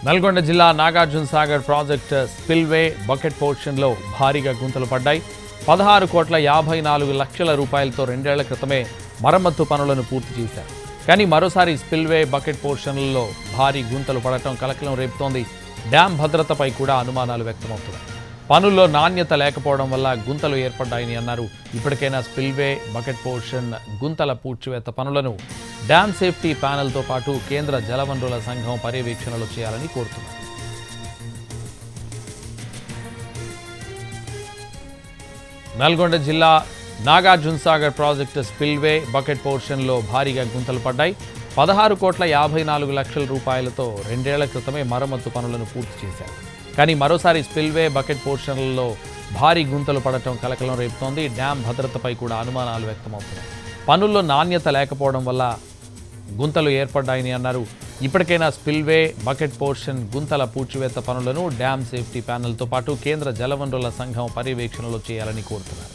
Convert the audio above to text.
నల్గొండ జిల్లా Nagarjuna Sagar project spillway bucket పోర్షన్లో భారీగా గుంతలు పడ్డాయి. 16,54,00,000 రూపాయలతో 2 ఏళ్ల క్రితమే మరమ్మతు పనులను పూర్తి చేశారు. కానీ మరోసారి స్పిల్వే బకెట్ పోర్షన్లలో భారీ గుంతలు పడటం కలకలం రేపుతోంది. డ్యాం భద్రతపై కూడా అనుమానాలు వ్యక్తమవుతున్నాయి. పనుల్లో నాణ్యత లేకపోవడం వల్ల గుంతలు ఏర్పడ్డాయని అన్నారు. ఇప్పటికైనా స్పిల్వే బకెట్ పోర్షన్ గుంతల పూడ్చివేత పనులను డ్యాం సేఫ్టీ ప్యానెల్తో పాటు కేంద్ర జలవనరుల సంఘం పర్యవేక్షణలో చేయాలని కోరుతున్నారు. నల్గొండ జిల్లా Nagarjuna Sagar project spillway bucket పోర్షన్లో భారీగా గుంతలు పడ్డాయి. 16,54,00,000 రూపాయలతో 2 ఏళ్ల క్రితమే మరమ్మతు పనులను పూర్తి చేశారు. కానీ మరోసారి స్పిల్వే బకెట్ పోర్షన్లలో భారీ గుంతలు పడటం కలకలం రేపుతోంది. డ్యాం భద్రతపై కూడా అనుమానాలు వ్యక్తమవుతున్నాయి. పనుల్లో నాణ్యత లేకపోవడం వల్ల గుంతలు ఏర్పడ్డాయని అన్నారు. ఇప్పటికైనా స్పిల్వే బకెట్ పోర్షన్ గుంతల పూడ్చివేత పనులను డ్యాం సేఫ్టీ ప్యానెల్తో పాటు కేంద్ర జలవనరుల సంఘం పర్యవేక్షణలో చేయాలని కోరుతున్నారు.